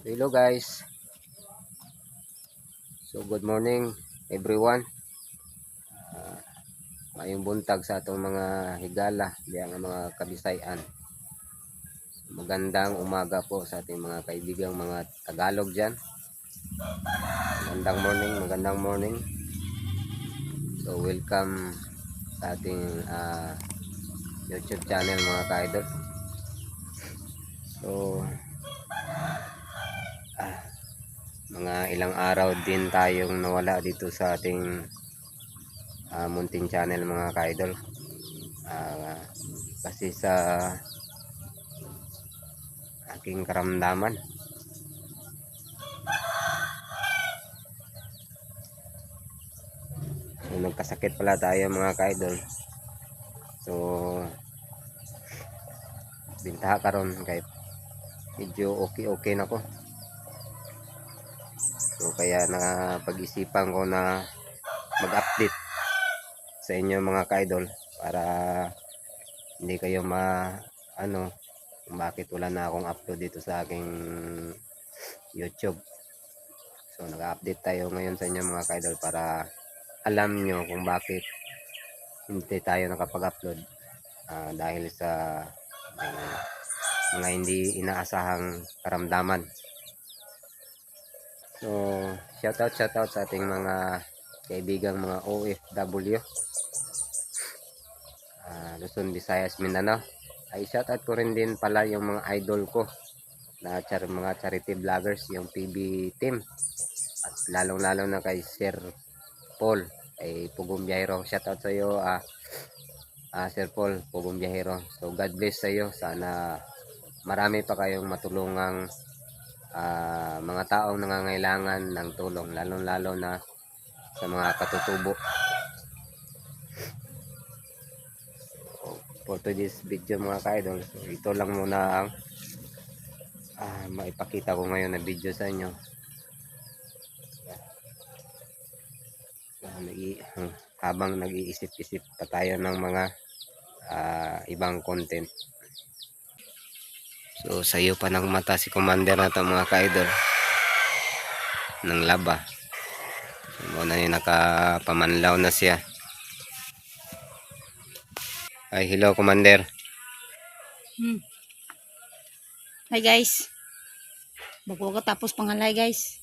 Hello guys. So good morning everyone. Mayong buntag sa atong mga higala diyan nga mga kabisayan. Magandang umaga po sa ating mga kaibigang mga Tagalog diyan. Magandang morning. So welcome sa ating YouTube channel mga ka-idol. So mga ilang araw din tayong nawala dito sa ating munting channel mga ka-idol. Kasi sa aking karamdaman, so nagkasakit pala tayo mga ka-idol. So bintaha karon kay medyo okay na ko. So kaya napag-isipan ko na mag-update sa inyo mga ka-idol para hindi kayo kung bakit wala na akong upload dito sa aking YouTube. So nag-update tayo ngayon sa inyo mga ka-idol para alam nyo kung bakit hindi tayo nakapag-upload, dahil sa mga hindi inaasahang karamdaman. So shoutout sa ating mga kaibigang mga OFW, Luzon, Visayas, Mindanao. Ay shoutout ko rin din pala yung mga idol ko na mga charity vloggers, yung PB team, at lalong na kay Sir Paul ay Pugong Biyahero. Shoutout sa iyo Sir Paul Pugong Biyahero. So God bless sa iyo, sana marami pa kayong matulungang mga taong nangangailangan ng tulong, lalong na sa mga katutubo. For today's video mga ka-idol, so ito lang muna ang maipakita ko ngayon na video sa inyo. Habang nag-iisip-isip pa tayo ng mga ibang content. So sayo pa ng mata si commander na ito mga ka-idol ng laba. So na nakapamanlaw na siya. Ay, hello commander. Hi guys. Bago ko tapos pangalay guys.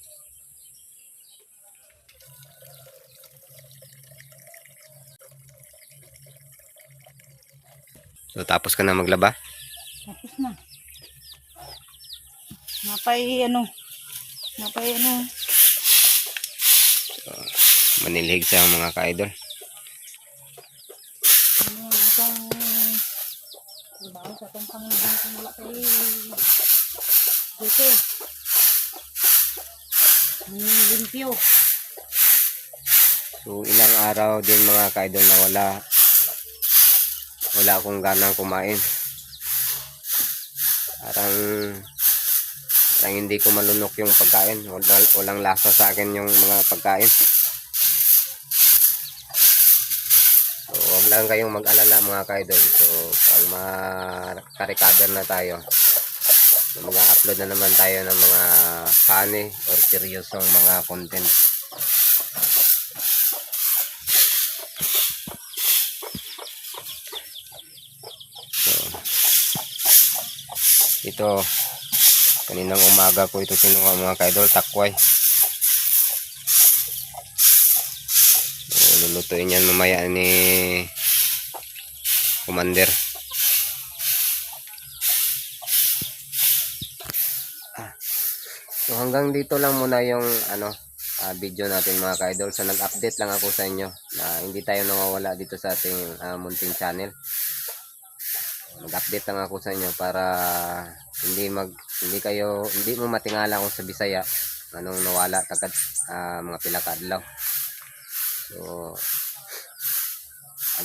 So tapos ka na maglaba? Tapos na. Napay ano. So, manilig sa mga ka-idol. Itong trabaho sa itong pangilang kung wala kay dito. Limpyo. So ilang araw din mga ka-idol na wala akong ganang kumain. Parang hindi ko malunok yung pagkain. Walang lasa sa akin yung mga pagkain. So wag lang kayong mag-alala mga ka-idol. So pag maka-recover na tayo, so, mag-upload na naman tayo ng mga funny or seryosong mga content. So ito, kaninang umaga ko ito kinuha mga ka-idol, takway. So lulutuin yan mamaya ni commander. So hanggang dito lang muna yung video natin mga ka-idol. So nag-update lang ako sa inyo na hindi tayo nawawala dito sa ating munting channel. Mag-update lang ako sa inyo para hindi mo matingala kung sa Bisaya anong nawala tagad mga pila ka adlaw. So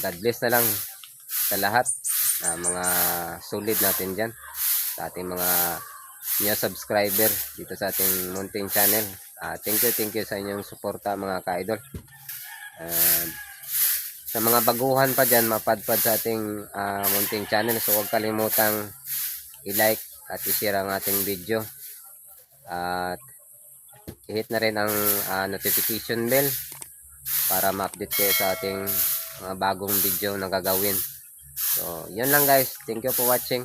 God bless na lang sa lahat, mga solid natin dyan, sa ating mga new subscriber dito sa ating munting channel. Thank you sa inyong suporta mga ka-idol. Sa mga baguhan pa dyan, mapadpad sa ating munting channel, so huwag kalimutang i-like at i-share ang ating video. At i-hit na rin ang notification bell para ma-update kayo sa ating mga bagong video na gagawin. So, yun lang guys. Thank you for watching.